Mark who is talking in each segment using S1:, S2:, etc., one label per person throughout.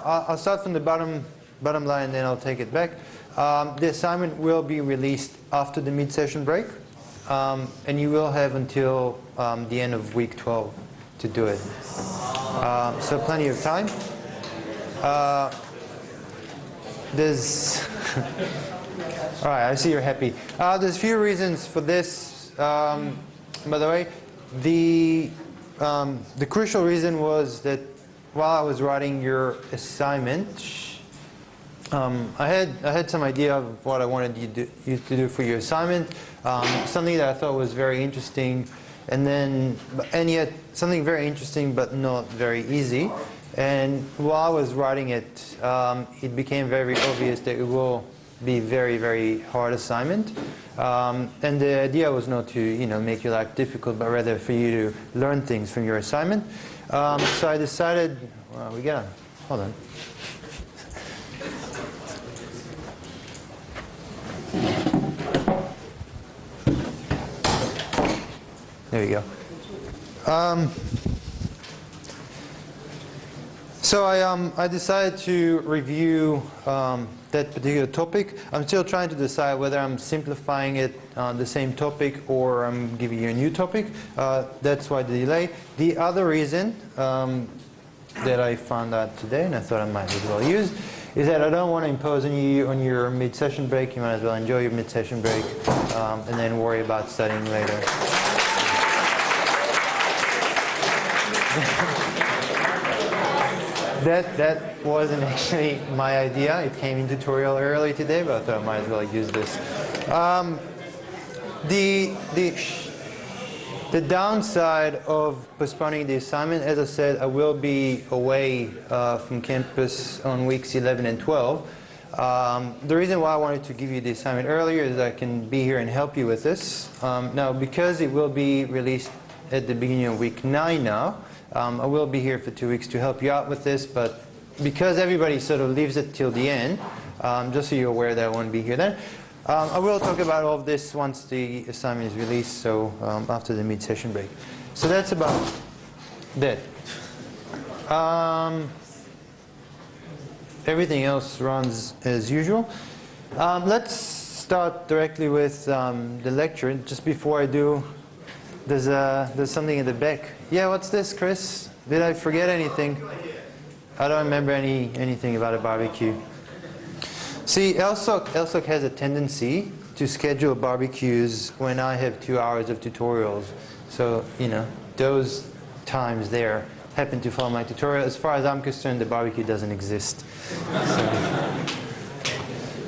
S1: I'll start from the bottom line and then I'll take it back. The assignment will be released after the mid-session break, and you will have until the end of week 12 to do it. So plenty of time. There's all right, I see you're happy. There's a few reasons for this. By the way, the crucial reason was that while I was writing your assignment, I had some idea of what I wanted you to do for your assignment, something that I thought was very interesting, and yet something very interesting but not very easy. And while I was writing it, it became very obvious that it will be very, very hard assignment. And the idea was not to make your life difficult, but rather for you to learn things from your assignment. So I decided, well, hold on. There we go. So I decided to review that particular topic. I'm still trying to decide whether I'm simplifying it on the same topic or I'm giving you a new topic. That's why the delay. The other reason that I found out today, and I thought I might as well use, is that I don't want to impose on you on your mid-session break. You might as well enjoy your mid-session break and then worry about studying later. That wasn't actually my idea. It came in tutorial early today, but I thought I might as well use this. The downside of postponing the assignment, as I said, I will be away from campus on weeks 11 and 12. The reason why I wanted to give you the assignment earlier is I can be here and help you with this. Now, because it will be released at the beginning of week 9 now, I will be here for 2 weeks to help you out with this, but because everybody sort of leaves it till the end, just so you're aware that I won't be here then, I will talk about all of this once the assignment is released, so after the mid-session break. So that's about that. Everything else runs as usual. Let's start directly with the lecture. Just before I do, there's something in the back. Yeah, what's this, Chris? Did I forget anything? I don't remember anything about a barbecue. See, LSOC has a tendency to schedule barbecues when I have 2 hours of tutorials. So, those times there happen to follow my tutorial. As far as I'm concerned, the barbecue doesn't exist. So,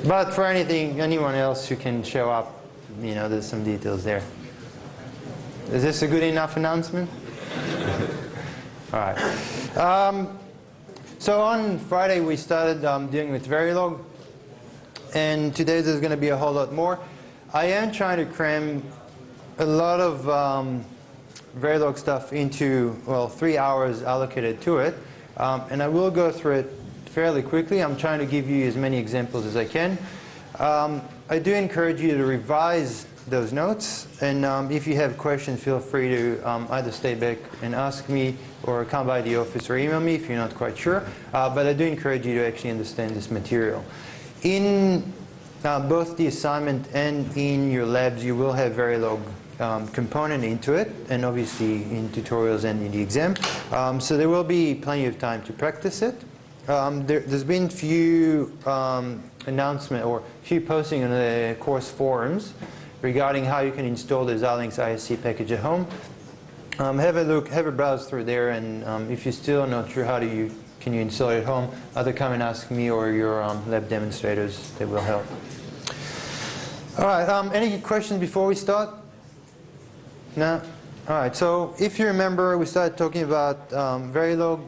S1: but for anyone else who can show up, there's some details there. Is this a good enough announcement? All right. So on Friday we started dealing with Verilog, and today there's going to be a whole lot more. I am trying to cram a lot of Verilog stuff into, 3 hours allocated to it, and I will go through it fairly quickly. I'm trying to give you as many examples as I can. I do encourage you to revise those notes, and if you have questions, feel free to either stay back and ask me or come by the office or email me if you're not quite sure. But I do encourage you to actually understand this material. In both the assignment and in your labs, you will have Verilog component into it, and obviously in tutorials and in the exam. So there will be plenty of time to practice it. There's been few announcement or few posting on the course forums regarding how you can install the Xilinx ISC package at home. Have a look, have a browse through there, and if you're still not sure how can you install it at home, either come and ask me or your lab demonstrators. They will help. All right, any questions before we start? No? All right, so if you remember, we started talking about Verilog.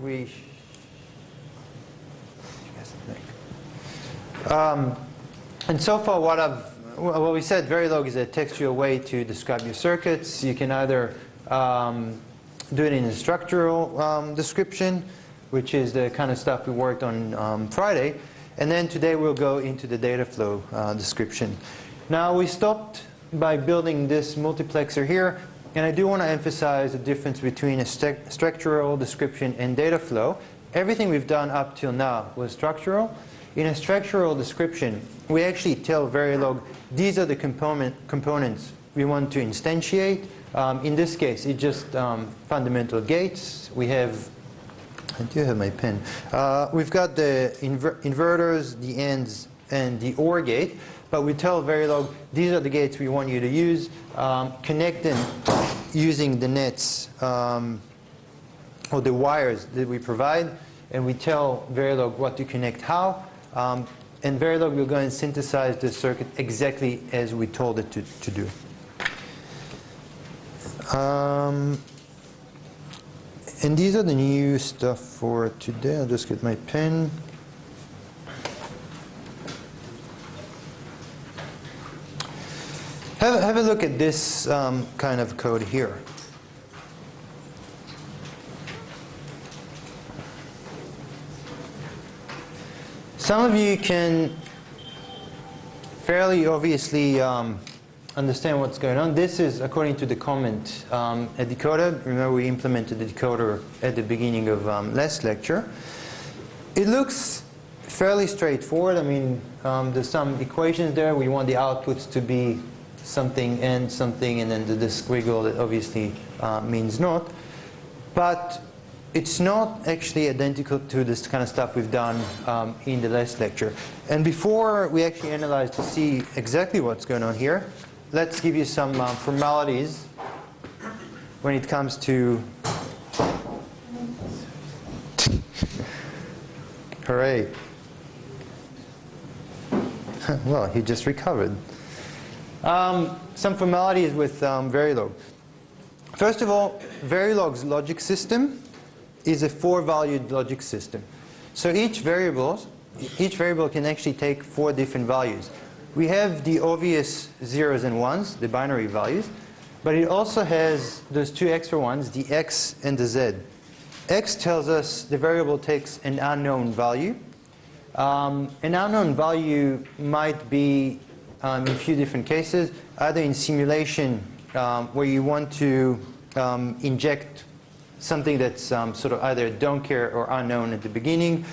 S1: And so far what we said, Verilog is a textual way to describe your circuits. You can either do it in a structural description, which is the kind of stuff we worked on Friday. And then today we'll go into the data flow description. Now we stopped by building this multiplexer here. And I do want to emphasize the difference between a structural description and data flow, everything we've done up till now was structural. In a structural description, we actually tell Verilog, these are the components we want to instantiate. In this case, it's just fundamental gates. We have, I do have my pen. We've got the inverters, the ANDs, and the OR gate. But we tell Verilog, these are the gates we want you to use. Connect them using the nets or the wires that we provide. And we tell Verilog what to connect how. And Verilog will go and synthesize the circuit exactly as we told it to do. And these are the new stuff for today. I'll just get my pen. Have a look at this kind of code here. Some of you can fairly obviously understand what's going on. This is, according to the comment, a decoder. Remember, we implemented the decoder at the beginning of last lecture. It looks fairly straightforward. I mean, there's some equations there. We want the outputs to be something and something, and then the squiggle that obviously means not. But it's not actually identical to this kind of stuff we've done in the last lecture. And before we actually analyze to see exactly what's going on here, let's give you some formalities when it comes to hooray. Well, he just recovered. Some formalities with Verilog. First of all, Verilog's logic system is a 4-valued logic system. So each variable can actually take 4 different values. We have the obvious zeros and ones, the binary values, but it also has those 2 extra ones, the x and the z. X tells us the variable takes an unknown value. An unknown value might be in a few different cases, either in simulation where you want to inject something that's sort of either don't care or unknown at the beginning.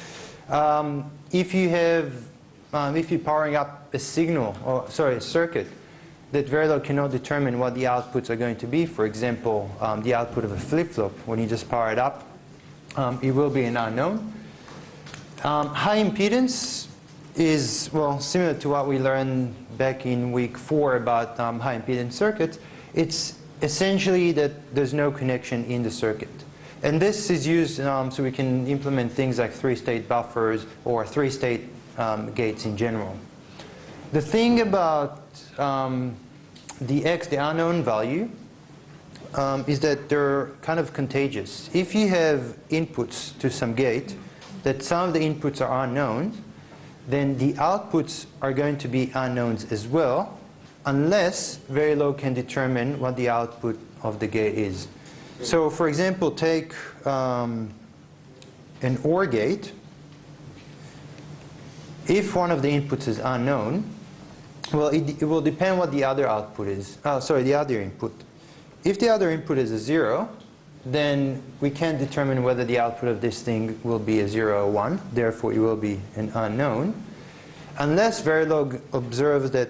S1: If you're powering up a signal, or sorry, a circuit that Verilog cannot determine what the outputs are going to be, for example, the output of a flip-flop, when you just power it up, it will be an unknown. High impedance is, well, similar to what we learned back in week 4 about high impedance circuits. It's essentially that there's no connection in the circuit. And this is used so we can implement things like 3-state buffers or 3-state gates in general. The thing about the x, the unknown value, is that they're kind of contagious. If you have inputs to some gate, that some of the inputs are unknown, then the outputs are going to be unknowns as well, unless Verilog can determine what the output of the gate is. So, for example, take an OR gate. If one of the inputs is unknown, well, it will depend what the other output is. The other input. If the other input is a 0, then we can't determine whether the output of this thing will be a 0 or 1. Therefore, it will be an unknown. Unless Verilog observes that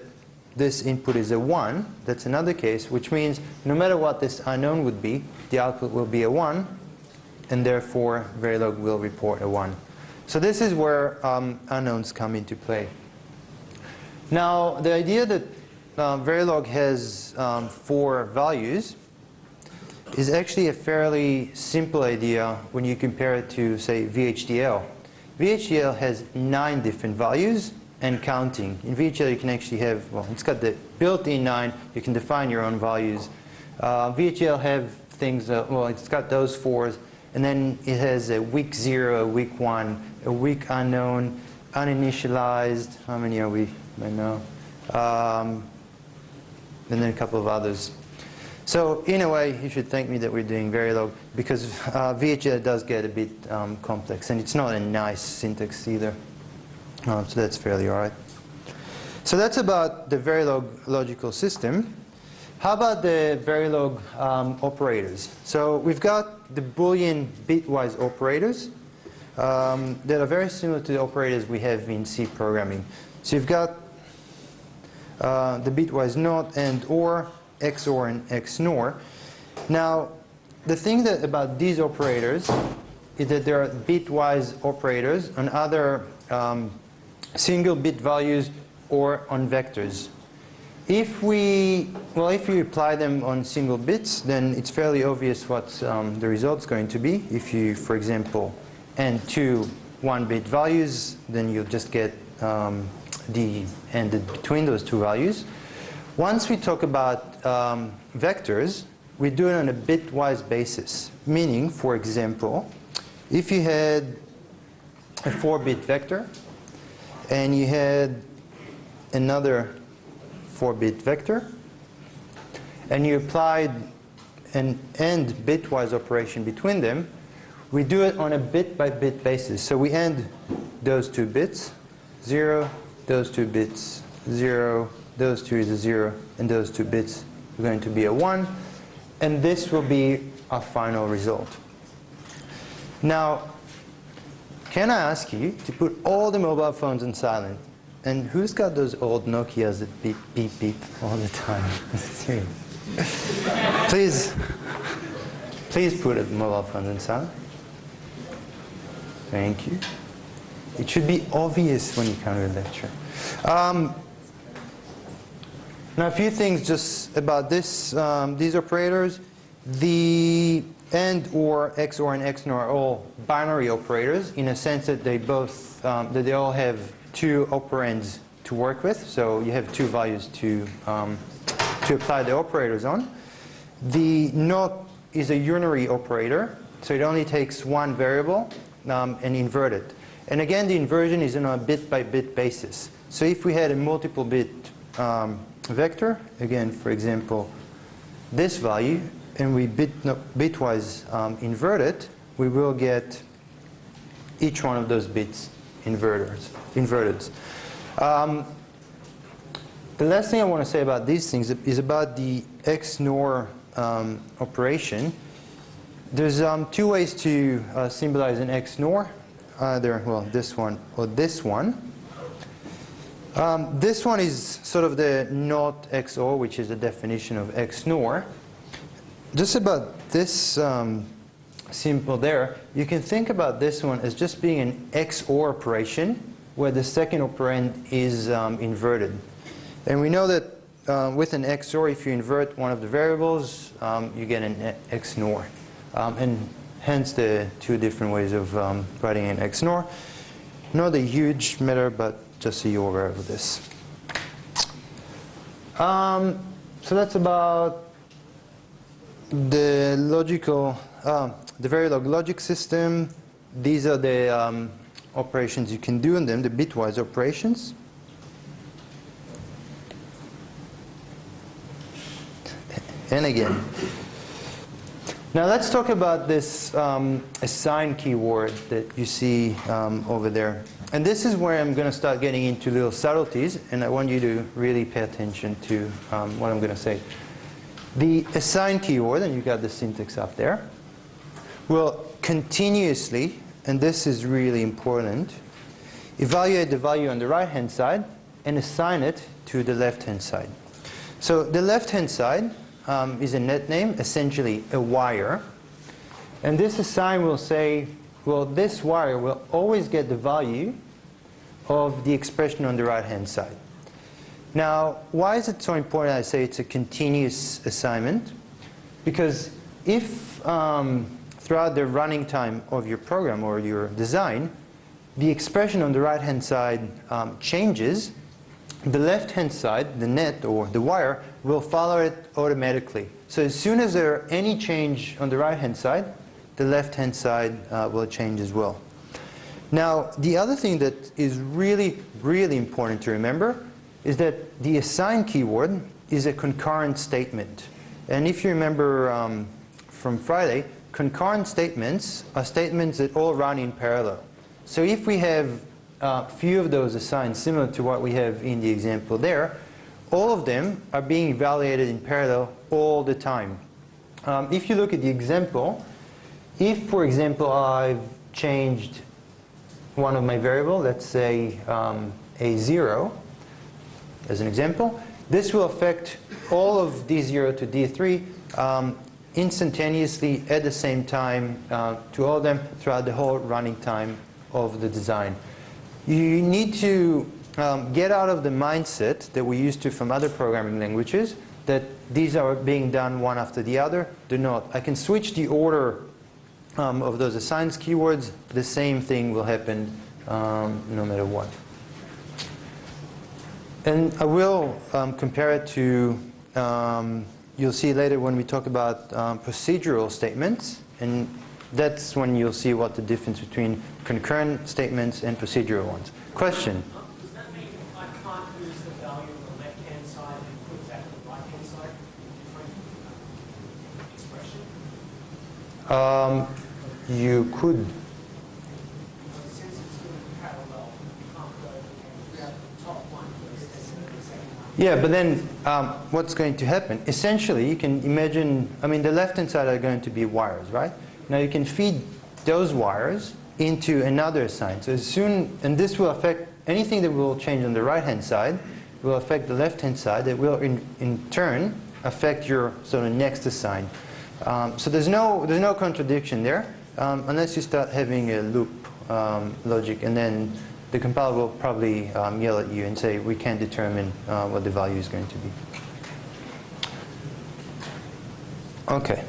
S1: this input is a 1, that's another case, which means no matter what this unknown would be, the output will be a 1, and therefore Verilog will report a 1. So this is where unknowns come into play. Now, the idea that Verilog has 4 values is actually a fairly simple idea when you compare it to, say, VHDL. VHDL has 9 different values and counting. In VHDL you can actually have, well, it's got the built-in 9, you can define your own values. VHDL have things, well, it's got those 4s, and then it has a week 0, a week 1, a week unknown, uninitialized, how many are we right now? And then a couple of others. So in a way, you should thank me that we're doing Verilog, because VHDL does get a bit complex, and it's not a nice syntax either. So that's fairly all right. So that's about the Verilog logical system. How about the Verilog operators? So we've got the Boolean bitwise operators. that are very similar to the operators we have in C programming. So you've got the bitwise NOT, AND, OR, XOR, and XNOR. Now, the thing about these operators is that there are bitwise operators on other single bit values or on vectors. If you apply them on single bits, then it's fairly obvious what the result's going to be. If you, for example, AND two 1-bit values, then you'll just get the ANDed between those two values. Once we talk about vectors, we do it on a bitwise basis. Meaning, for example, if you had a 4-bit vector and you had another 4-bit vector and you applied an AND bitwise operation between them, we do it on a bit-by-bit basis. So we AND those two bits, 0, those two bits, 0, those two is a 0, and those two bits are going to be a 1. And this will be our final result. Now, can I ask you to put all the mobile phones on silent? And who's got those old Nokias that beep, beep, beep all the time? Please put the mobile phones on silent. Thank you. It should be obvious when you come to a lecture. Now, a few things just about these operators. The AND, OR, XOR, and XNOR are all binary operators in a sense that they all have two operands to work with. So you have two values to apply the operators on. The NOT is a unary operator, so it only takes one variable and invert it. And again, the inversion is on a bit-by-bit basis. So if we had a multiple bit vector, again, for example, this value, and we bitwise invert it, we will get each one of those bits inverted. The last thing I want to say about these things is about the XNOR operation. There's two ways to symbolize an XNOR. Either, well, this one or this one. This one is sort of the NOT XOR, which is the definition of XNOR. Just about this symbol there, you can think about this one as just being an XOR operation where the second operand is inverted. And we know that with an XOR, if you invert one of the variables, you get an XNOR. And hence the two different ways of writing an XNOR. Not a huge matter, but just so you're aware of this. So that's about the logical, the Verilog logic system. These are the operations you can do on them, the bitwise operations. And again. Now let's talk about this assign keyword that you see over there. And this is where I'm going to start getting into little subtleties, and I want you to really pay attention to what I'm going to say. The assign keyword, and you got the syntax up there, will continuously, and this is really important, evaluate the value on the right-hand side and assign it to the left-hand side. So the left-hand side is a net name, essentially a wire. And this assign will say, well, this wire will always get the value of the expression on the right-hand side. Now, why is it so important I say it's a continuous assignment? Because if throughout the running time of your program or your design, the expression on the right-hand side changes, the left-hand side, the net or the wire, will follow it automatically. So as soon as there are any change on the right-hand side, the left-hand side will change as well. Now, the other thing that is really, really important to remember is that the assign keyword is a concurrent statement. And if you remember from Friday, concurrent statements are statements that all run in parallel. So if we have a few of those assigned similar to what we have in the example there, all of them are being evaluated in parallel all the time. If you look at the example, if, for example, I've changed one of my variable, let's say A0 as an example, this will affect all of D0 to D3 instantaneously at the same time to all of them throughout the whole running time of the design. You need to get out of the mindset that we used to from other programming languages that these are being done one after the other. Do not. I can switch the order of those assigned keywords. The same thing will happen no matter what. And I will compare it to, you'll see later when we talk about procedural statements. And that's when you'll see what the difference between concurrent statements and procedural ones. Question?
S2: Does that mean I can't use the value on the left-hand side and put that on the right-hand side? Different expression?
S1: You could.
S2: Since it's sort of parallel, you can't go and grab the top one first and then the second one.
S1: Yeah, but then what's going to happen? Essentially, you can imagine, I mean, the left-hand side are going to be wires, right? Now you can feed those wires into another assigned. So as soon, and this will affect anything that will change on the right-hand side, will affect the left-hand side. That will in turn affect your sort of next assigned. So there's no contradiction there unless you start having a loop logic, and then the compiler will probably yell at you and say we can't determine what the value is going to be. Okay.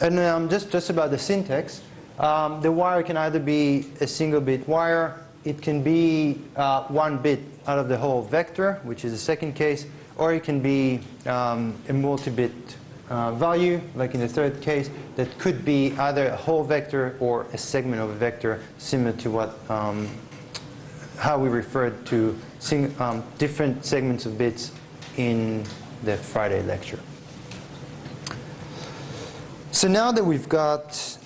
S1: And just about the syntax, the wire can either be a single bit wire, it can be one bit out of the whole vector, which is the second case, or it can be a multi-bit value, like in the third case, that could be either a whole vector or a segment of a vector, similar to what how we referred to different segments of bits in the Friday lecture. So now that we've got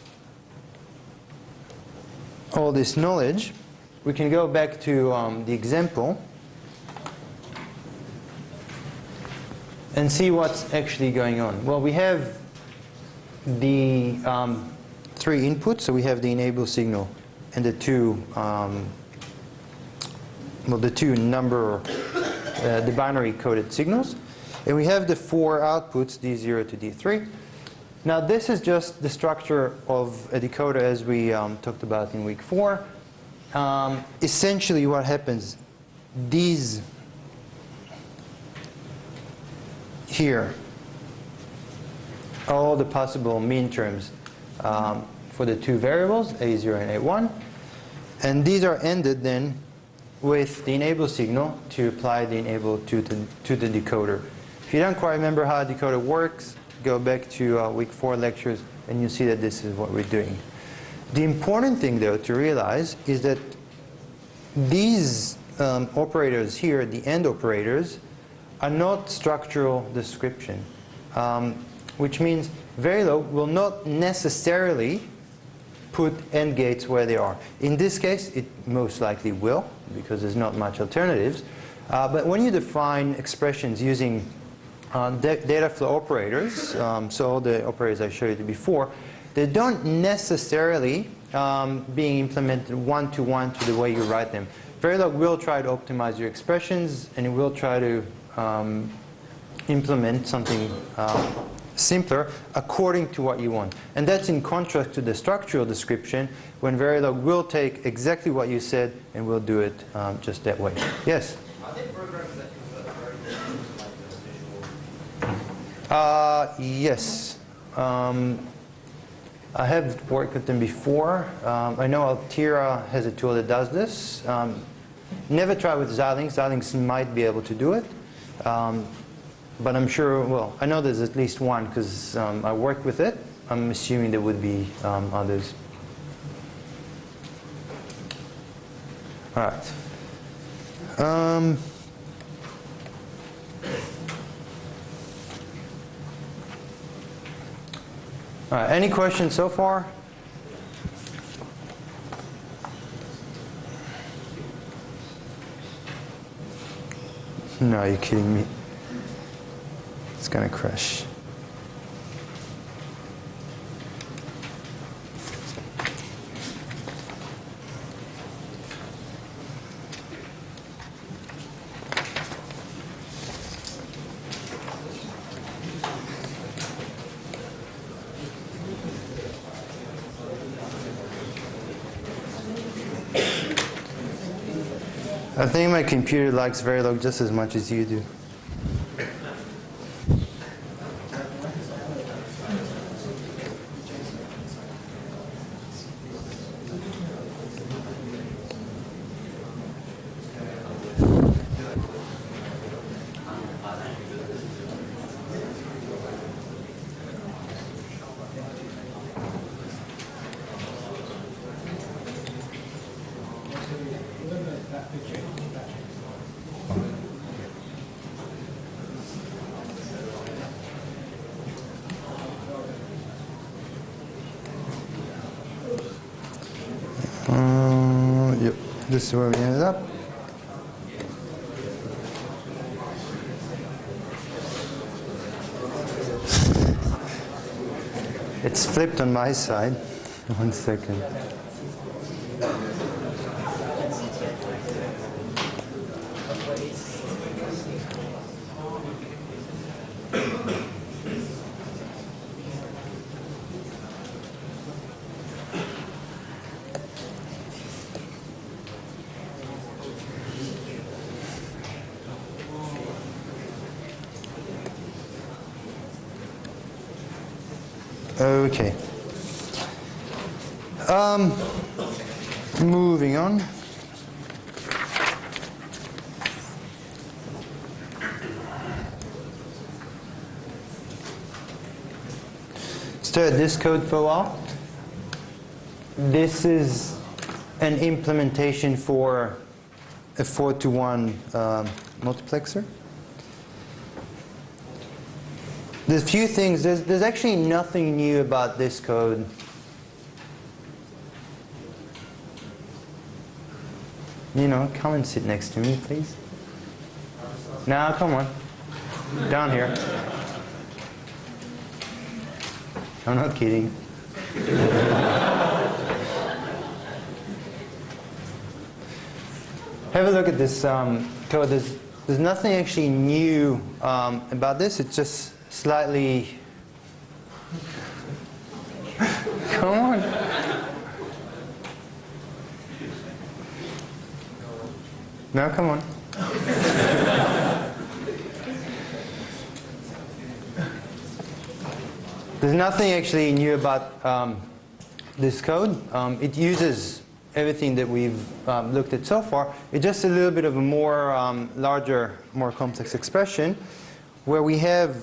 S1: all this knowledge, we can go back to the example and see what's actually going on. Well, we have the three inputs. So we have the enable signal and the two the binary coded signals. And we have the four outputs, D0 to D3. Now this is just the structure of a decoder as we talked about in week 4. Essentially what happens, these here are all the possible mean terms for the two variables, A0 and A1. And these are ended then with the enable signal to apply the enable to the decoder. If you don't quite remember how a decoder works, go back to week 4 lectures and you'll see that this is what we're doing. The important thing though to realize is that these operators here, the AND operators, are not structural description, which means Verilog will not necessarily put AND gates where they are. In this case, it most likely will, because there's not much alternatives. But when you define expressions using data flow operators, so all the operators I showed you before, they don't necessarily being implemented one-to-one to the way you write them. Verilog will try to optimize your expressions, and it will try to implement something simpler according to what you want. And that's in contrast to the structural description, when Verilog will take exactly what you said and will do it just that way. Yes?
S3: Are there programs that convert variables into like the visual?
S1: Yes. I have worked with them before. I know Altera has a tool that does this. Never tried with Xilinx. Xilinx might be able to do it. But I'm sure, well, I know there's at least one because I worked with it. I'm assuming there would be others. All right. All right, any questions so far? No, you're kidding me. It's going to crash. I think my computer likes Verilog just as much as you do. Yep, this is where we ended up. It's flipped on my side. 1 second. Okay. Moving on. Stare at this code for a while. This is an implementation for a 4-to-1 multiplexer. There's a few things. There's actually nothing new about this code. You know, come and sit next to me, please. Now, come on. Down here. I'm not kidding. Have a look at this code. There's nothing actually new about this. It's just slightly. Come on. No, come on. There's nothing actually new about this code. It uses everything that we've looked at so far. It's just a little bit of a more larger, more complex expression where we have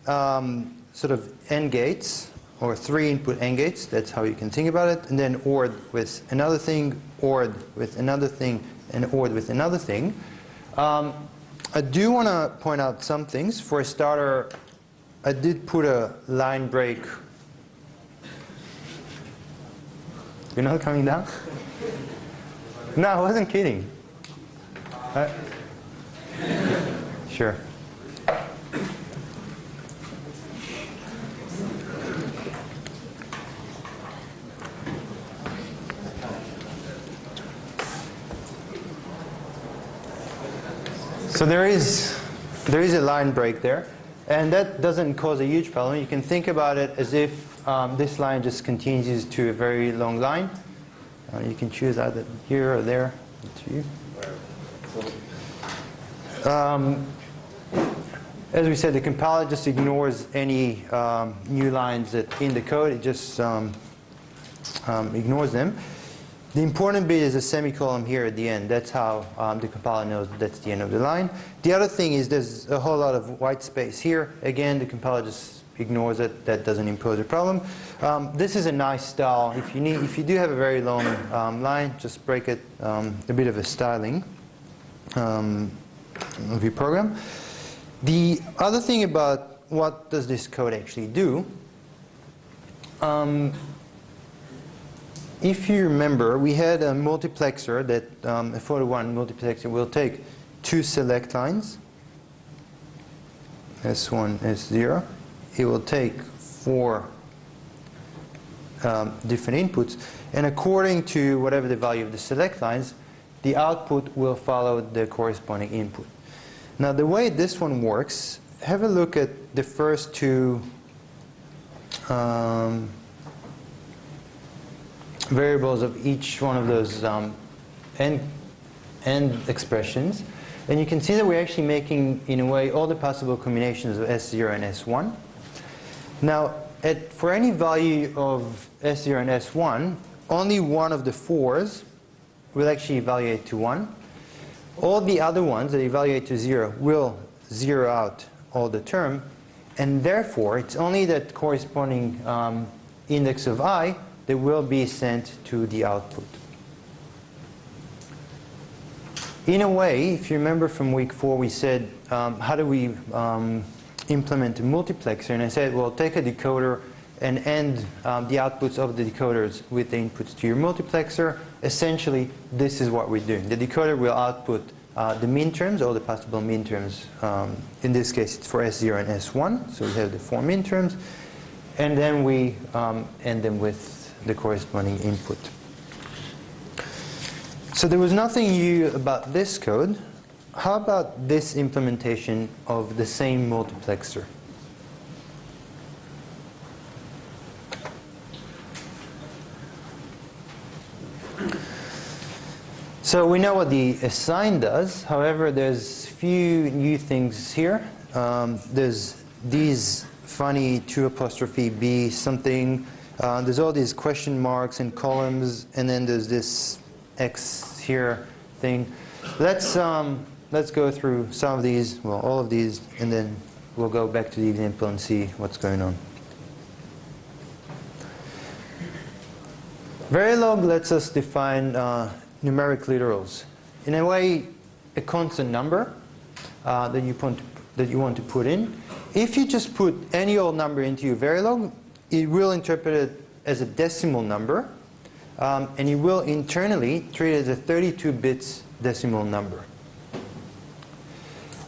S1: sort of AND gates, or 3 input AND gates. That's how you can think about it. And then ORed with another thing, ORed with another thing, and ORed with another thing. I do want to point out some things. For a starter, I did put a line break. You're not coming down? No, I wasn't kidding. Sure. So there is a line break there, and that doesn't cause a huge problem. You can think about it as if this line just continues to a very long line. You can choose either here or there. To you. As we said, the compiler just ignores any new lines that in the code. It just ignores them. The important bit is a semicolon here at the end. That's how the compiler knows that's the end of the line. The other thing is there's a whole lot of white space here. Again, the compiler just ignores it. That doesn't impose a problem. This is a nice style. If you do have a very long line, just break it. A bit of a styling of your program. The other thing about what does this code actually do, if you remember, we had a multiplexer that a 4-to-1 multiplexer will take 2 select lines, S1, S0. It will take 4 different inputs, and according to whatever the value of the select lines, the output will follow the corresponding input. Now, the way this one works, have a look at the first 2 variables of each one of those n and expressions. And you can see that we're actually making, in a way, all the possible combinations of S0 and S1. Now, for any value of S0 and S1, only one of the 4s will actually evaluate to 1. All the other ones that evaluate to 0 will zero out all the term. And therefore, it's only that corresponding index of I that will be sent to the output. In a way, if you remember from week 4, we said, how do we implement a multiplexer? And I said, well, take a decoder and end the outputs of the decoders with the inputs to your multiplexer. Essentially, this is what we're doing. The decoder will output the min terms, all the possible min terms. In this case, it's for S0 and S1. So we have the 4 min terms. And then we end them with the corresponding input. So there was nothing new about this code. How about this implementation of the same multiplexer? So we know what the assign does. However, there's few new things here. There's these funny 2'B something. There's all these question marks and columns, and then there's this X here thing. Let's go through some of these, well, all of these, and then we'll go back to the example and see what's going on. Verilog lets us define numeric literals. In a way, a constant number that you want to put in. If you just put any old number into your Verilog, it will interpret it as a decimal number. And you will internally treat it as a 32 bits decimal number.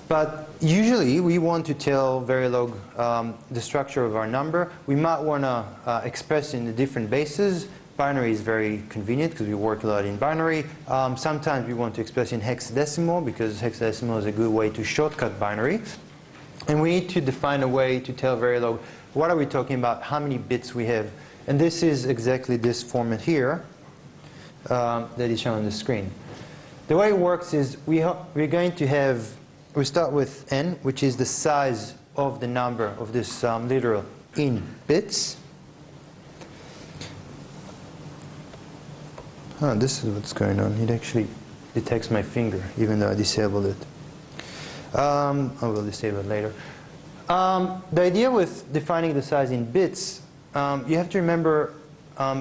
S1: But usually we want to tell Verilog the structure of our number. We might want to express in the different bases. Binary is very convenient because we work a lot in binary. Sometimes we want to express in hexadecimal because hexadecimal is a good way to shortcut binary. And we need to define a way to tell Verilog what are we talking about, how many bits we have. And this is exactly this format here that is shown on the screen. The way it works is we're going to have, we start with n, which is the size of the number of this literal in bits. This is what's going on. It actually detects my finger, even though I disabled it. I will disable it later. The idea with defining the size in bits, you have to remember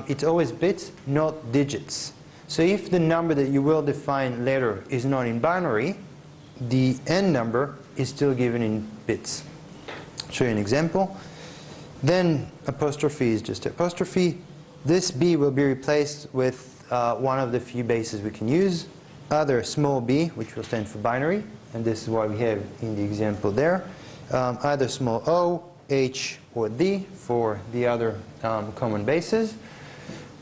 S1: it's always bits, not digits. So if the number that you will define later is not in binary, the n number is still given in bits. I'll show you an example. Then apostrophe is just apostrophe. This b will be replaced with one of the few bases we can use, either small b, which will stand for binary, and this is what we have in the example there, either small o, h, or d for the other common bases.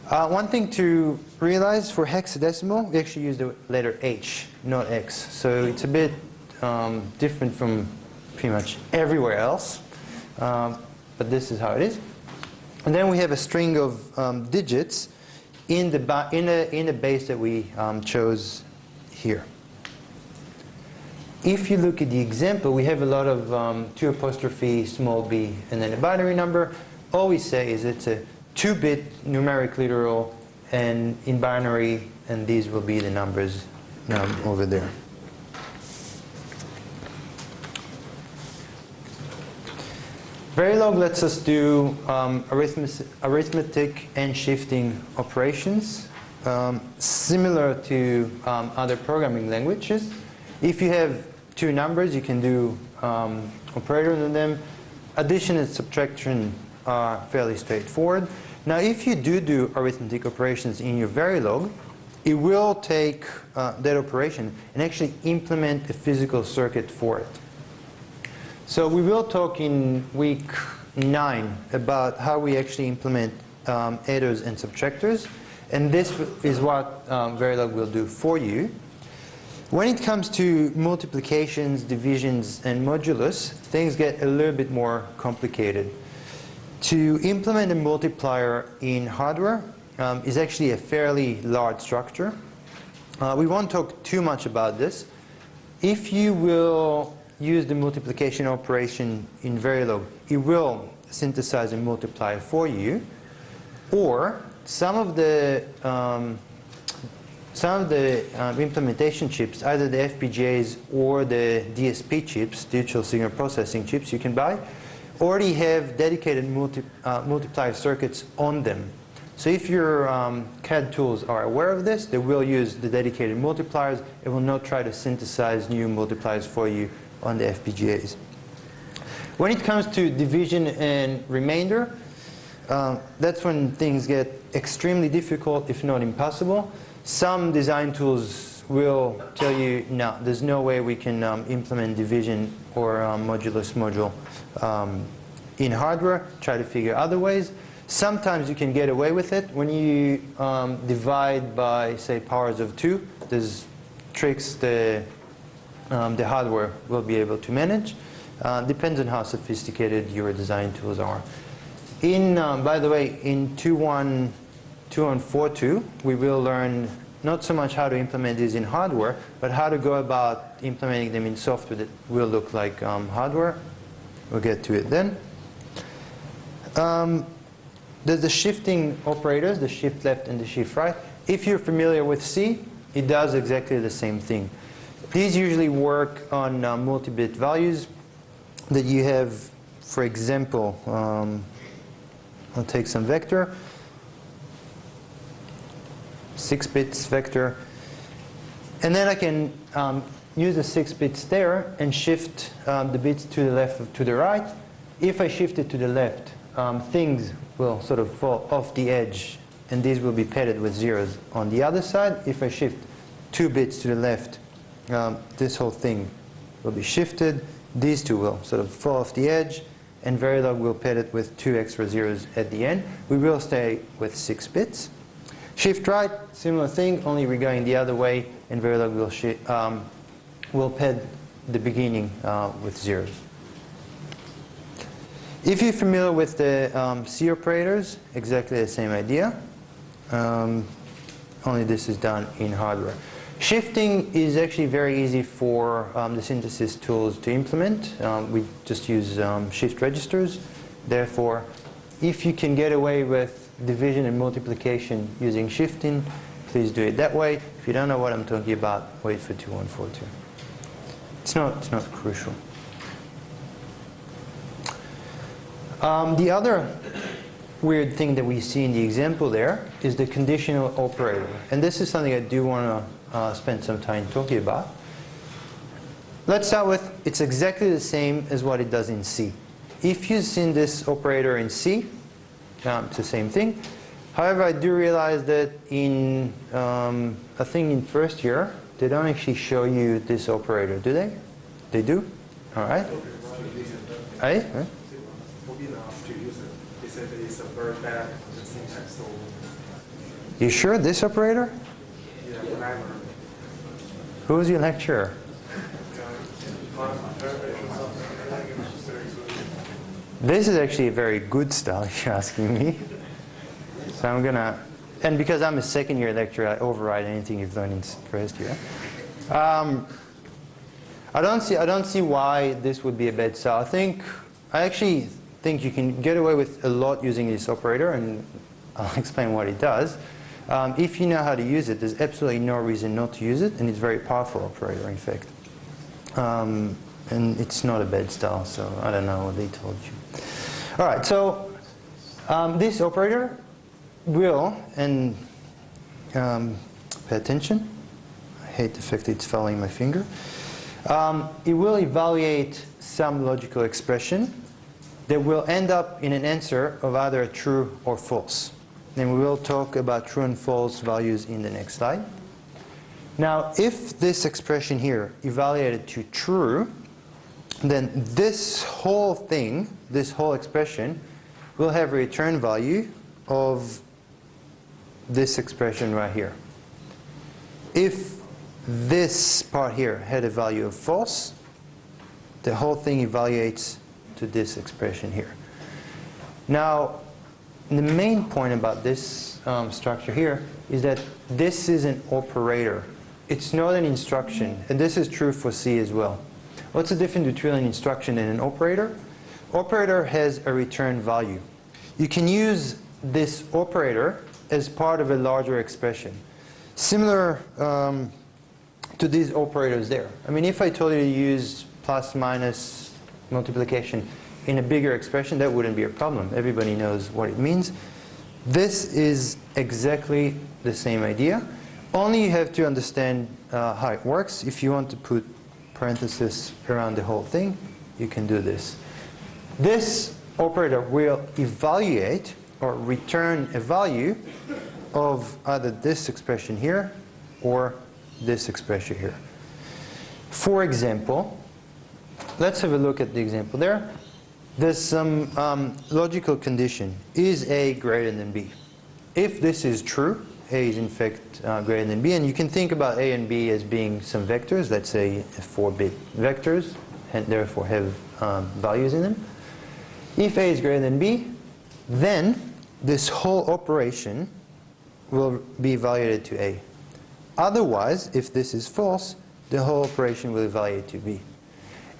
S1: One thing to realize, for hexadecimal, we actually use the letter h, not x. So it's a bit different from pretty much everywhere else, but this is how it is. And then we have a string of digits in the base that we chose here. If you look at the example, we have a lot of 2 apostrophe small b and then a binary number. All we say is it's a 2-bit numeric literal and in binary, and these will be the numbers over there. Verilog lets us do arithmetic and shifting operations, similar to other programming languages. If you have 2 numbers, you can do operators on them. Addition and subtraction are fairly straightforward. Now, if you do arithmetic operations in your Verilog, it will take that operation and actually implement a physical circuit for it. So we will talk in week 9 about how we actually implement adders and subtractors, and this is what Verilog will do for you. When it comes to multiplications, divisions, and modulus, things get a little bit more complicated. To implement a multiplier in hardware is actually a fairly large structure. we won't talk too much about this. If you will use the multiplication operation in Verilog, it will synthesize and multiply for you. Or some of the implementation chips, either the FPGAs or the DSP chips, digital signal processing chips you can buy, already have dedicated multiplier circuits on them. So if your CAD tools are aware of this, they will use the dedicated multipliers and will not try to synthesize new multipliers for you on the FPGAs. When it comes to division and remainder, that's when things get extremely difficult, if not impossible. Some design tools will tell you, no, there's no way we can implement division or modulus module in hardware. Try to figure other ways. Sometimes you can get away with it. When you divide by, say, powers of 2, there's tricks the hardware will be able to manage. Depends on how sophisticated your design tools are. By the way, in 2141, we will learn not so much how to implement these in hardware, but how to go about implementing them in software that will look like hardware. We'll get to it then. There's the shifting operators, the shift left and the shift right. If you're familiar with C, it does exactly the same thing. These usually work on multi-bit values that you have, for example, I'll take some vector, 6 bits vector, and then I can use the 6 bits there and shift the bits to the left or to the right. If I shift it to the left, things will sort of fall off the edge, and these will be padded with zeros. On the other side, if I shift 2 bits to the left, this whole thing will be shifted. These two will sort of fall off the edge, and Verilog will pad it with 2 extra zeros at the end. We will stay with 6 bits. Shift right, similar thing, only we're going the other way, and Verilog will pad the beginning with zeros. If you're familiar with the C operators, exactly the same idea, only this is done in hardware. Shifting is actually very easy for the synthesis tools to implement. We just use shift registers. Therefore, if you can get away with division and multiplication using shifting, please do it that way. If you don't know what I'm talking about, wait for 2142. It's not crucial. The other weird thing that we see in the example there is the conditional operator. And this is something I do want to spend some time talking about. Let's start with, it's exactly the same as what it does in C. If you've seen this operator in C, it's the same thing. However, I do realize that in, I think in first year, they don't actually show you this operator, do they? They do? All right. Right?
S4: It's a very bad syntax. So
S1: you sure this operator?
S4: yeah, when I learned.
S1: Who's your lecturer? This is actually a very good style, if you're asking me. So I'm gonna, and because I'm a second year lecturer, I override anything you've learned in first year. I don't see why this would be a bad style. I actually think you can get away with a lot using this operator, and I'll explain what it does. If you know how to use it, there's absolutely no reason not to use it, and it's a very powerful operator, in fact. And it's not a bad style, so I don't know what they told you. All right, so this operator will, and pay attention. I hate the fact that it's following my finger. It will evaluate some logical expression that will end up in an answer of either true or false. And we will talk about true and false values in the next slide. Now, if this expression here evaluated to true, then this whole thing, this whole expression, will have a return value of this expression right here. If this part here had a value of false, the whole thing evaluates to this expression here. Now, the main point about this structure here is that this is an operator. it's not an instruction, and this is true for C as well. What's the difference between an instruction and an operator? Operator has a return value. You can use this operator as part of a larger expression. Similar to these operators there. I mean, if I told you to use plus, minus, multiplication in a bigger expression, that wouldn't be a problem. Everybody knows what it means. This is exactly the same idea. Only you have to understand how it works. If you want to put parentheses around the whole thing, you can do this. This operator will evaluate or return a value of either this expression here or this expression here. For example, let's have a look at the example there. There's some logical condition. Is A greater than B? If this is true, A is in fact greater than B, and you can think about A and B as being some vectors, let's say 4-bit vectors, and therefore have values in them. If A is greater than B, then this whole operation will be evaluated to A. Otherwise, if this is false, the whole operation will evaluate to B.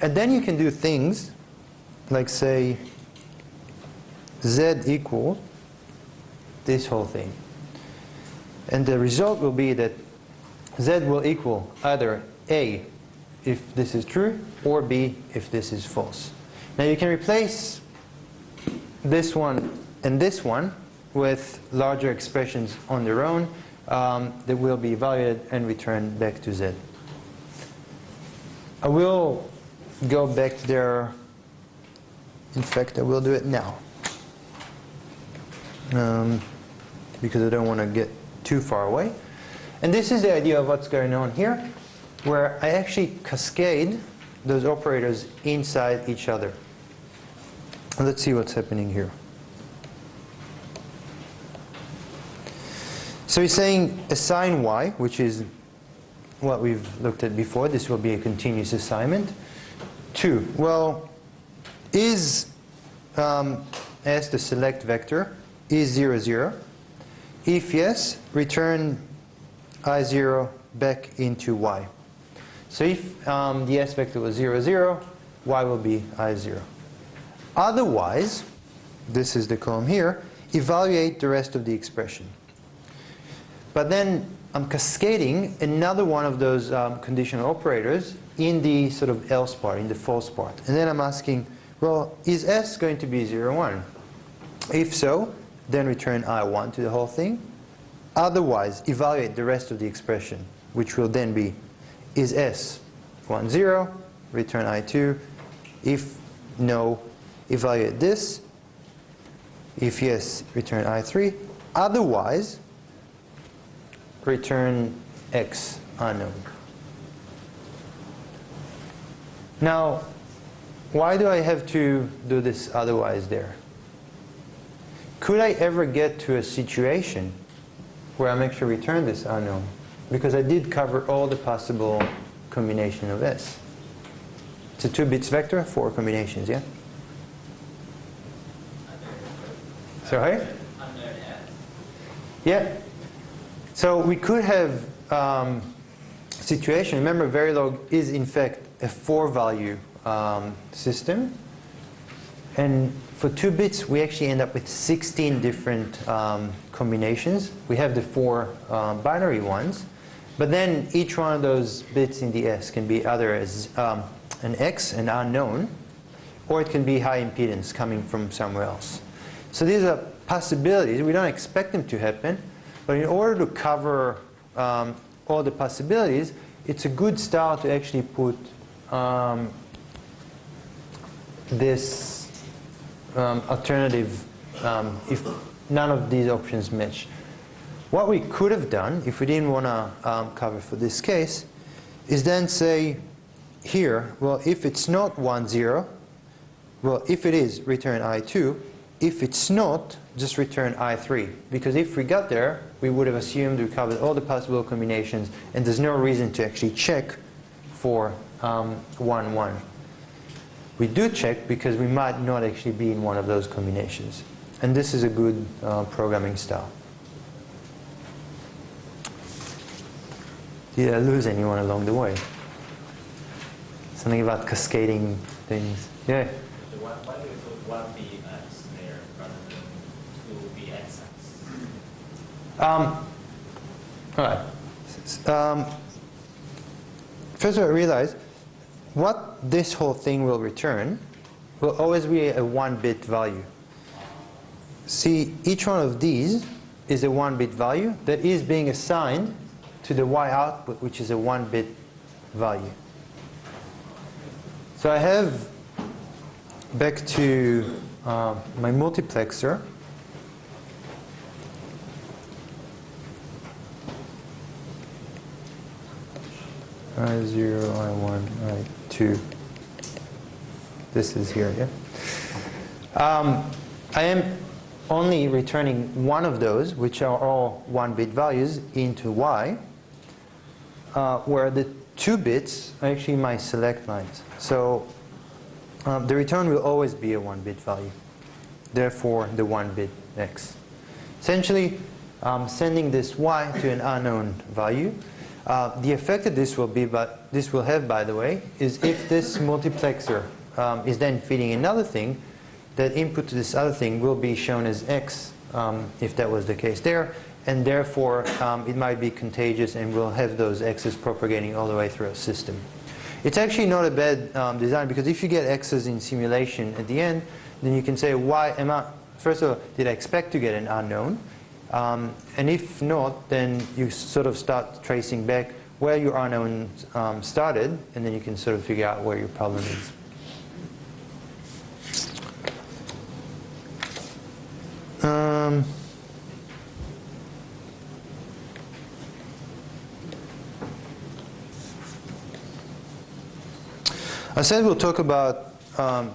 S1: And then you can do things like say Z equals this whole thing. And the result will be that Z will equal either A if this is true or B if this is false. Now you can replace this one and this one with larger expressions on their own that will be evaluated and returned back to Z. I will go back there. In fact, I will do it now because I don't want to get too far away. And this is the idea of what's going on here, where I actually cascade those operators inside each other. Let's see what's happening here. So he's saying assign Y, which is what we've looked at before. This will be a continuous assignment. 2. Well, is S the select vector? Is 0, 0? If yes, return I0 back into Y. So if the S vector was 0, 0, Y will be I0. Otherwise, this is the column here, evaluate the rest of the expression. But then I'm cascading another one of those conditional operators in the sort of else part, in the false part. And then I'm asking, well, is S going to be 0, 1? If so, then return I1 to the whole thing. Otherwise, evaluate the rest of the expression, which will then be, is S 1, 0? Return I2. If no, evaluate this. If yes, return I3. Otherwise, return X unknown. Now, why do I have to do this otherwise there? Could I ever get to a situation where I'm actually return this unknown? Because I did cover all the possible combination of S. It's a 2-bits vector, 4 combinations, yeah? Sorry? Yeah. So we could have situation. Remember, Verilog is in fact a 4-value system. And for 2 bits, we actually end up with 16 different combinations. We have the 4 binary ones. But then each one of those bits in the S can be either as an X, an unknown, or it can be high impedance coming from somewhere else. So these are possibilities. We don't expect them to happen. But in order to cover all the possibilities, it's a good start to actually put this alternative if none of these options match. What we could have done, if we didn't want to cover for this case, is then say here, well, if it's not 1, 0, well, if it is, return I2. If it's not, just return I3. Because if we got there, we would have assumed we covered all the possible combinations, and there's no reason to actually check for 1, 1. We do check because we might not actually be in one of those combinations. And this is a good programming style. Did I lose anyone along the way? Something about cascading things. Yeah.
S5: Why do we put 1bx there rather than 2bxx?
S1: All right. First of all, realize what this whole thing will return will always be a 1-bit value. See, each one of these is a 1-bit value that is being assigned to the y output, which is a 1-bit value. So I have, back to my multiplexer, I0, I1, I2. This is here, yeah? I am only returning one of those, which are all 1-bit values, into y, where the 2 bits are actually my select lines. So the return will always be a 1-bit value. Therefore, the 1-bit x. Essentially, sending this y to an unknown value. The effect that this will have, by the way, is if this multiplexer is then feeding another thing, that input to this other thing will be shown as x, if that was the case there, and therefore it might be contagious and we'll have those x's propagating all the way through a system. It's actually not a bad design, because if you get x's in simulation at the end, then you can say, first of all, did I expect to get an unknown? And if not, then you sort of start tracing back where your unknown started, and then you can sort of figure out where your problem is. I said we'll talk about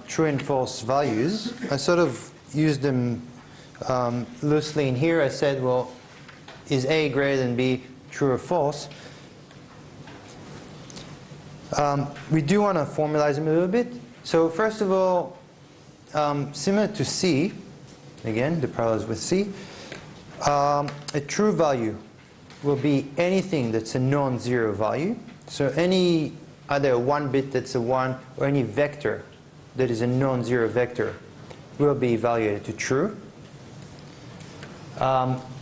S1: true and false values. I sort of used them loosely in here. I said, well, is A greater than B true or false? We do want to formalize them a little bit. So first of all, similar to C, again, the parallels with C, a true value will be anything that's a non-zero value. So any either a 1-bit that's a 1 or any vector that is a non-zero vector will be evaluated to true.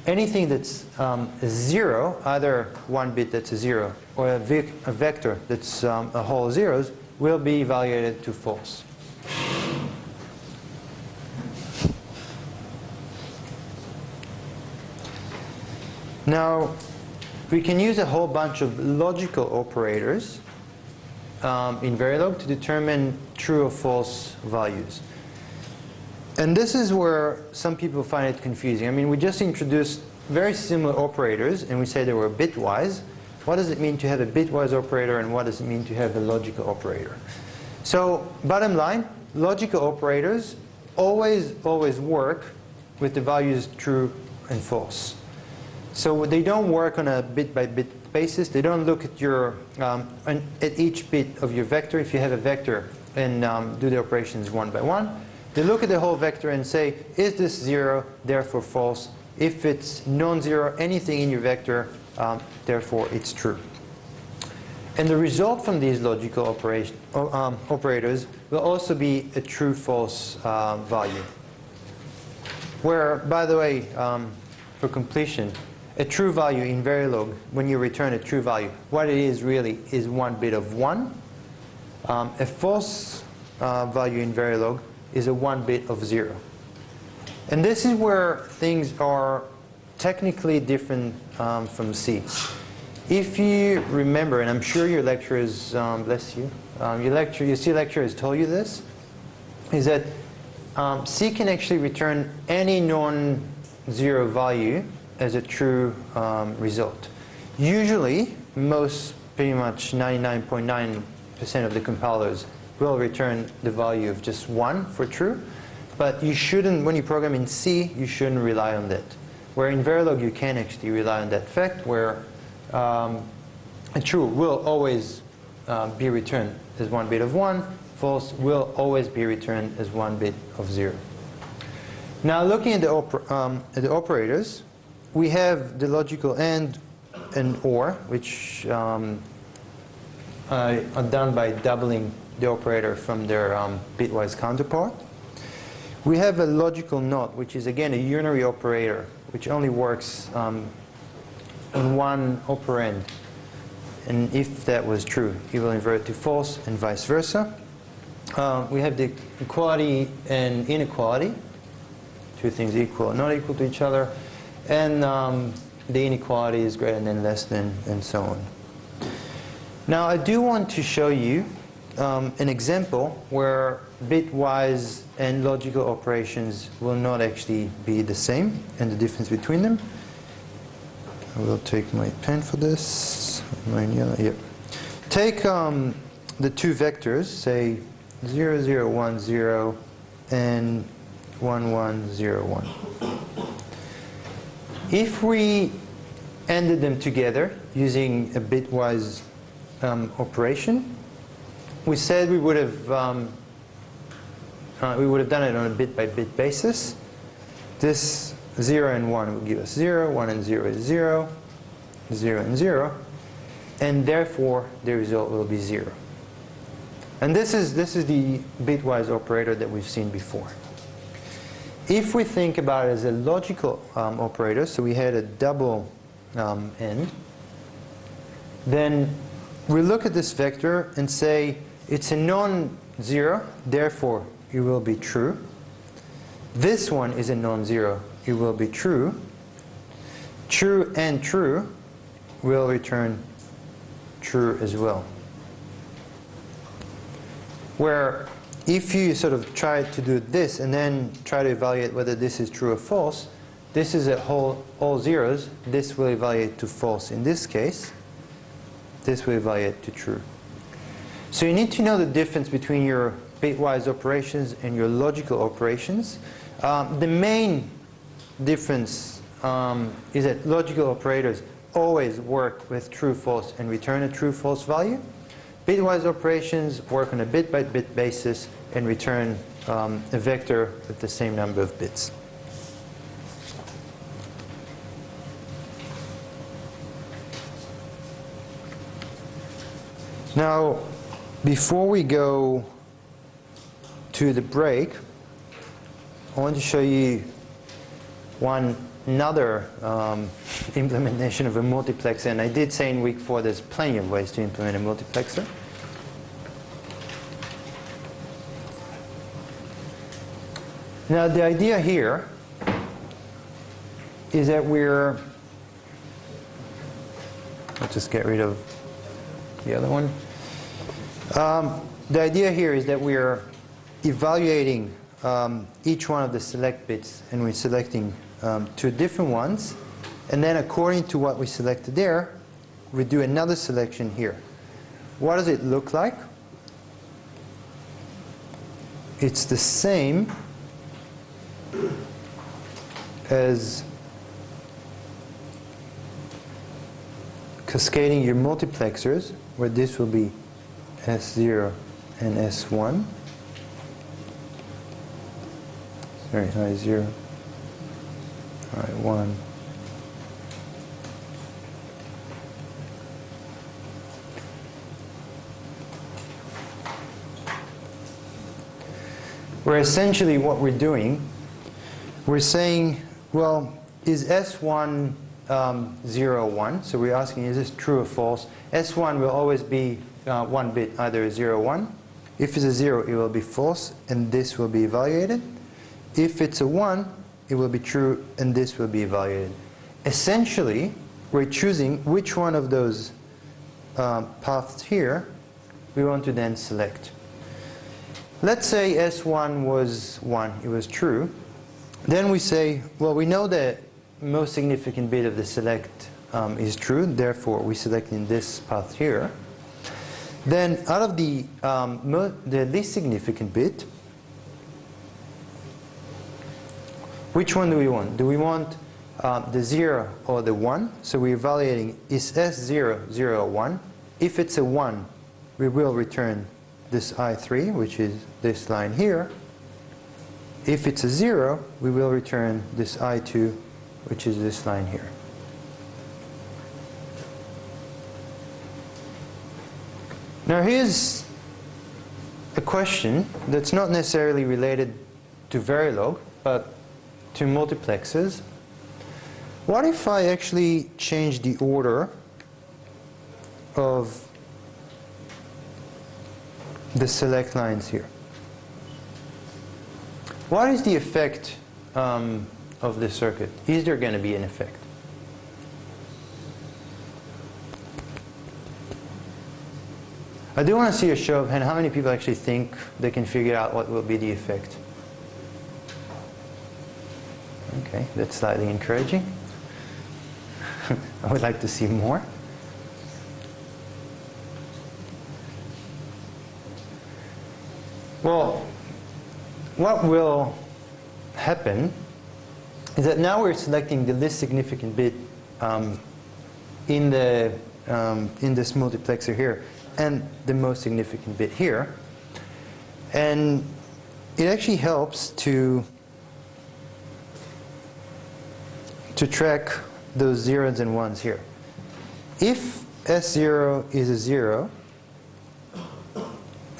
S1: Anything that's a 0, either 1-bit that's a 0 or a vector that's a whole zeros, will be evaluated to false. Now, we can use a whole bunch of logical operators in Verilog to determine true or false values. And this is where some people find it confusing. I mean, we just introduced very similar operators, and we say they were bitwise. What does it mean to have a bitwise operator, and what does it mean to have a logical operator? So, bottom line, logical operators always work with the values true and false. So they don't work on a bit-by-bit basis. They don't look at your at each bit of your vector. If you have a vector and do the operations one by one, they look at the whole vector and say, is this 0, therefore false? If it's non-zero, anything in your vector, therefore it's true. And the result from these logical operators will also be a true-false value. Where, by the way, for completion, a true value in Verilog, when you return a true value, what it is really is 1 bit of 1. A false value in Verilog is a 1 bit of 0. And this is where things are technically different from C. If you remember, and I'm sure your lecturers, bless you, your C lecturer has told you this, is that C can actually return any non-zero value as a true result. Usually, pretty much 99.9% of the compilers will return the value of just 1 for true. But you shouldn't, when you program in C, you shouldn't rely on that. Where in Verilog, you can actually rely on that fact, where a true will always be returned as 1 bit of 1. False will always be returned as 1 bit of 0. Now, looking at the operators, we have the logical AND and OR, which are done by doubling the operator from their bitwise counterpart. We have a logical NOT, which is again a unary operator, which only works on one operand. And if that was true, it will invert to false and vice versa. We have the equality and inequality. Two things equal or not equal to each other. And the inequality is greater than, less than, and so on. Now I do want to show you an example where bitwise and logical operations will not actually be the same, and the difference between them. I will take my pen for this. Mine yellow. Yep. Take the two vectors, say 0, 0, 1, 0, and 1, 1, 0, 1. If we ended them together using a bitwise operation, we said we would have done it on a bit-by-bit basis. This 0 and 1 will give us 0, 1 and 0 is 0, 0 and 0, and therefore the result will be 0. And this is the bitwise operator that we've seen before. If we think about it as a logical operator, so we had a double end, then we look at this vector and say it's a non-zero, therefore it will be true. This one is a non-zero, it will be true. True and true will return true as well. Where if you sort of try to do this and then try to evaluate whether this is true or false, this is all zeros, this will evaluate to false in this case, this will evaluate to true. So you need to know the difference between your bitwise operations and your logical operations. The main difference is that logical operators always work with true, false, and return a true, false value. Bitwise operations work on a bit-by-bit basis and return a vector with the same number of bits. Now, before we go to the break, I want to show you another implementation of a multiplexer. And I did say in week 4 there's plenty of ways to implement a multiplexer. Now the idea here is that let's just get rid of the other one. The idea here is that we're evaluating each one of the select bits, and we're selecting two different ones, and then according to what we selected there, we do another selection here. What does it look like? It's the same as cascading your multiplexers, where this will be S0 and S1. Sorry, I0, I1. Where essentially what we're doing, we're saying, well, is S1 0, 1? So we're asking, is this true or false? S1 will always be one bit, either a 0 or 1. If it's a 0, it will be false, and this will be evaluated. If it's a 1, it will be true, and this will be evaluated. Essentially, we're choosing which one of those paths here we want to then select. Let's say S1 was 1, it was true. Then we say, well, we know the most significant bit of the select is true, therefore we select in this path here. Then out of the least significant bit, which one do we want? Do we want the 0 or the 1? So we're evaluating, is S0, 0 or 1? If it's a 1, we will return this I3, which is this line here. If it's a 0, we will return this I2, which is this line here. Now here's a question that's not necessarily related to Verilog, but to multiplexers. What if I actually change the order of the select lines here? What is the effect of this circuit? Is there going to be an effect? I do want to see a show of hands. How many people actually think they can figure out what will be the effect? Okay, that's slightly encouraging. I would like to see more. Well, what will happen is that now we're selecting the least significant bit in this multiplexer here, and the most significant bit here. And it actually helps to track those zeros and ones here. If S0 is a 0,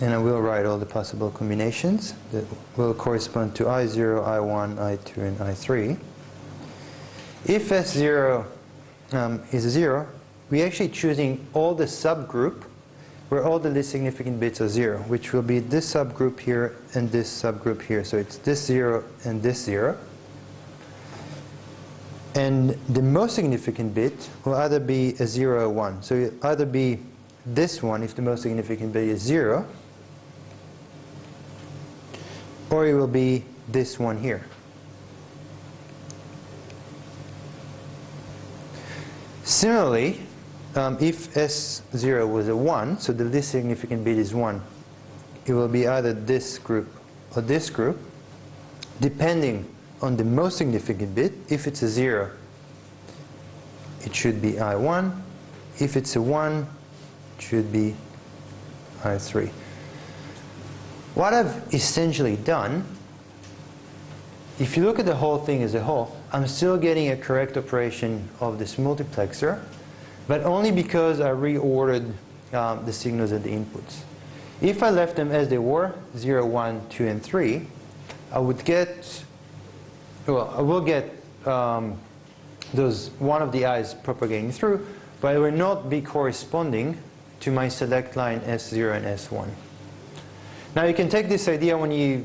S1: and I will write all the possible combinations that will correspond to I0, I1, I2, and I3. If S0 is a 0, we're actually choosing all the subgroup where all the least significant bits are 0, which will be this subgroup here and this subgroup here. So it's this 0 and this 0. And the most significant bit will either be a 0 or 1. So it'll either be this one if the most significant bit is 0, or it will be this one here. Similarly, if S0 was a 1, so the least significant bit is 1, it will be either this group or this group, depending on the most significant bit. If it's a 0, it should be I1. If it's a 1, it should be I3. What I've essentially done, if you look at the whole thing as a whole, I'm still getting a correct operation of this multiplexer, but only because I reordered the signals at the inputs. If I left them as they were, 0, 1, 2, and 3, I would get, well, I will get those one of the i's propagating through, but it will not be corresponding to my select line S0 and S1. Now you can take this idea when you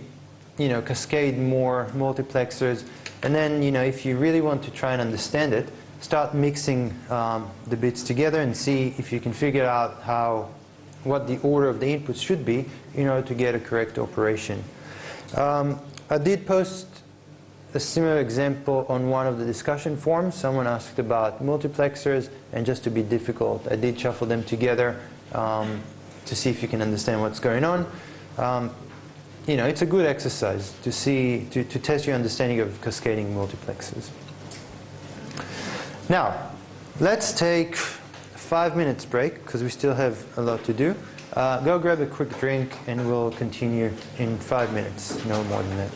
S1: cascade more multiplexers, and then if you really want to try and understand it, start mixing the bits together and see if you can figure out what the order of the inputs should be in order to get a correct operation. I did post a similar example on one of the discussion forums. Someone asked about multiplexers, and just to be difficult, I did shuffle them together to see if you can understand what's going on. It's a good exercise to test your understanding of cascading multiplexers. Now, let's take a 5 minutes break because we still have a lot to do. Go grab a quick drink and we'll continue in 5 minutes, no more than that.